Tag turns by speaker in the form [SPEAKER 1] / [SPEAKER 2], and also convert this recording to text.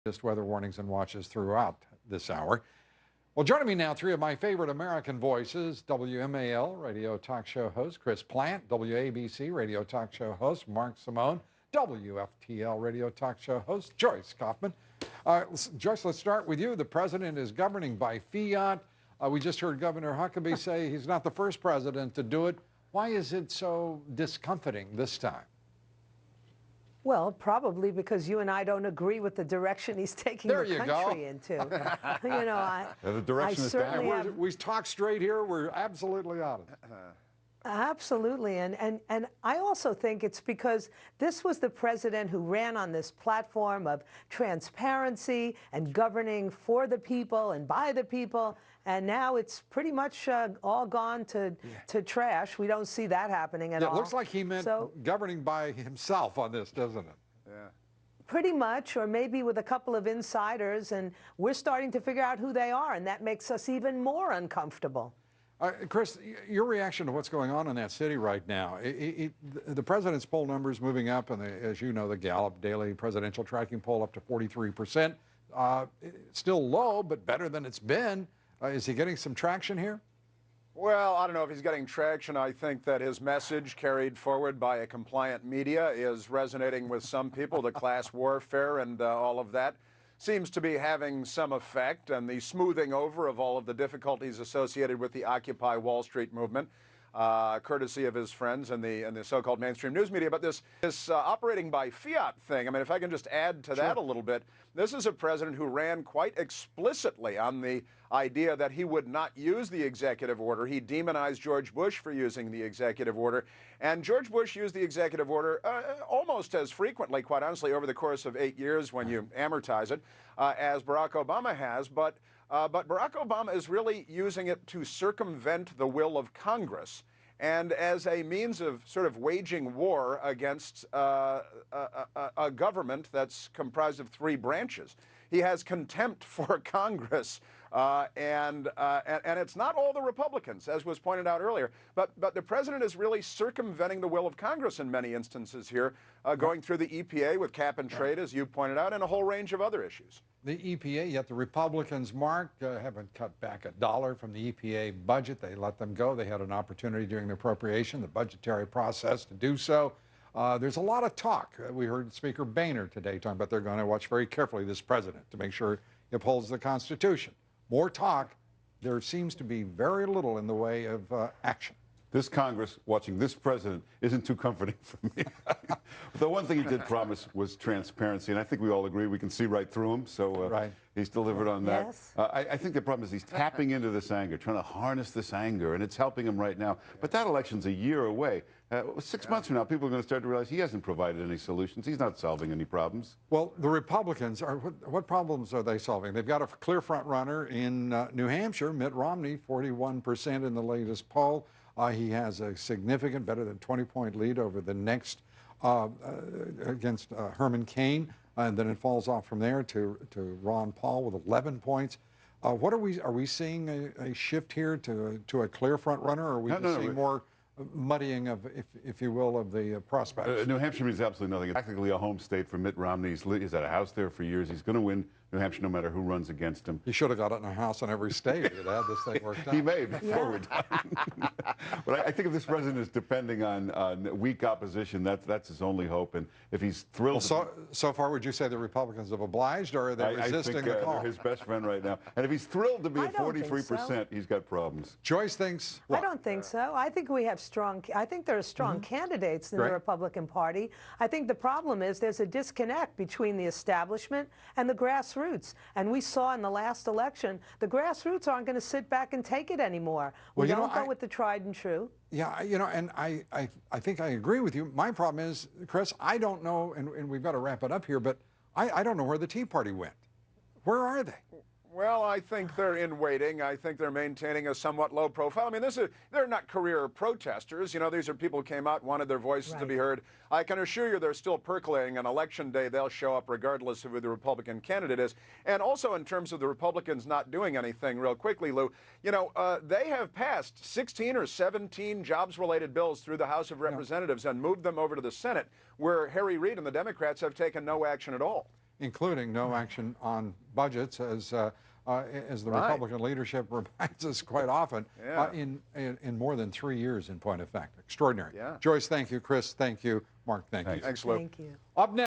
[SPEAKER 1] Just weather warnings and watches throughout this hour. Well, joining me now, three of my favorite American voices: WMAL radio talk show host Chris Plant, WABC radio talk show host Mark Simone, WFTL radio talk show host Joyce Kaufman. Joyce, let's start with you. The president is governing by fiat. We just heard Governor Huckabee say he's not the first president to do it. Why is it so discomforting this time?
[SPEAKER 2] Well, probably because you and I don't agree with the direction he's taking the country into. You know,
[SPEAKER 3] the direction
[SPEAKER 2] I
[SPEAKER 3] is
[SPEAKER 2] certainly
[SPEAKER 3] down.
[SPEAKER 2] have,
[SPEAKER 1] We talk straight here. We're absolutely honest.
[SPEAKER 2] Absolutely, and I also think it's because this was the president who ran on this platform of transparency and governing for the people and by the people, and now it's pretty much all gone to trash. We don't see that happening at all.
[SPEAKER 1] It looks like he meant governing by himself on this, doesn't it?
[SPEAKER 3] Yeah.
[SPEAKER 2] Pretty much, or maybe with a couple of insiders, and we're starting to figure out who they are, and that makes us even more uncomfortable.
[SPEAKER 1] Chris, your reaction to what's going on in that city right now? The president's poll numbers moving up, and as you know, the Gallup daily presidential tracking poll up to 43%. Still low, but better than it's been. Is he getting some traction here?
[SPEAKER 4] Well, I don't know if he's getting traction. I think that his message carried forward by a compliant media is resonating with some people. The class warfare and all of that seems to be having some effect, and the smoothing over of all of the difficulties associated with the Occupy Wall Street movement, courtesy of his friends and the so-called mainstream news media. But this operating by fiat thing, I mean, if I can just add to that a little bit, this is a president who ran quite explicitly on the idea that he would not use the executive order. He demonized George Bush for using the executive order. And George Bush used the executive order almost as frequently, quite honestly, over the course of 8 years when you amortize it, as Barack Obama has. But Barack Obama is really using it to circumvent the will of Congress and as a means of sort of waging war against a government that's comprised of three branches. He has contempt for Congress, and it's not all the Republicans, as was pointed out earlier. But the president is really circumventing the will of Congress in many instances here, going through the EPA with cap and trade, as you pointed out, and a whole range of other issues.
[SPEAKER 1] The EPA, yet the Republicans, Mark, haven't cut back $1 from the EPA budget. They let them go. They had an opportunity during the appropriation, the budgetary process, to do so. There's a lot of talk. We heard Speaker Boehner today talking about they're going to watch very carefully this president to make sure he upholds the Constitution. More talk. There seems to be very little in the way of action.
[SPEAKER 3] This Congress, watching this president, isn't too comforting for me. The one thing he did promise was transparency, and I think we all agree we can see right through him, so he's delivered on that.
[SPEAKER 2] Yes.
[SPEAKER 3] I think the problem is he's tapping into this anger, trying to harness this anger, and it's helping him right now. But that election's a year away. 6 months from now, people are going to start to realize he hasn't provided any solutions. He's not solving any problems.
[SPEAKER 1] Well, the Republicans, what problems are they solving? They've got a clear front runner in New Hampshire, Mitt Romney, 41% in the latest poll. He has a significant, better than 20-point lead over the next against Herman Cain, and then it falls off from there to Ron Paul with 11 points. What are we seeing a shift here to a clear front runner, or are we seeing more muddying of, if you will, of the prospects?
[SPEAKER 3] New Hampshire means absolutely nothing. It's practically a home state for Mitt Romney. He's had a house there for years. He's going to win New Hampshire no matter who runs against him.
[SPEAKER 1] He should have gotten a house in every state if it had this thing worked out.
[SPEAKER 3] He may before we're done. But I think if this president is depending on weak opposition, that's his only hope. And if he's thrilled...
[SPEAKER 1] Well, so far, would you say the Republicans have obliged, or are they resisting the call?
[SPEAKER 3] They're his best friend right now. And if he's thrilled to be at 43%,
[SPEAKER 2] so.
[SPEAKER 3] He's got problems.
[SPEAKER 1] Joyce thinks what?
[SPEAKER 2] I don't think so. I think we have I think there are strong candidates in the Republican Party. I think the problem is there's a disconnect between the establishment and the grassroots. And we saw in the last election, the grassroots aren't going to sit back and take it anymore. We don't go with the tried and true.
[SPEAKER 1] Yeah, you know, and I think I agree with you. My problem is, Chris, I don't know, and we've got to wrap it up here, but I don't know where the Tea Party went. Where are they?
[SPEAKER 4] Well, I think they're in waiting. I think they're maintaining a somewhat low profile. I mean, they're not career protesters. You know, these are people who came out, wanted their voices to be heard. I can assure you they're still percolating. On election day, they'll show up regardless of who the Republican candidate is. And also in terms of the Republicans not doing anything, real quickly, Lou, you know, they have passed 16 or 17 jobs-related bills through the House of Representatives and moved them over to the Senate, where Harry Reid and the Democrats have taken no action at all.
[SPEAKER 1] including no action on budgets, as the
[SPEAKER 4] Right.
[SPEAKER 1] Republican leadership reminds us quite often,
[SPEAKER 4] Yeah.
[SPEAKER 1] in more than 3 years, in point of fact. Extraordinary.
[SPEAKER 4] Yeah.
[SPEAKER 1] Joyce, thank you. Chris, thank you. Mark, thank you.
[SPEAKER 3] Thanks.
[SPEAKER 4] Thanks, Lou.
[SPEAKER 2] Thank you.
[SPEAKER 1] Up next.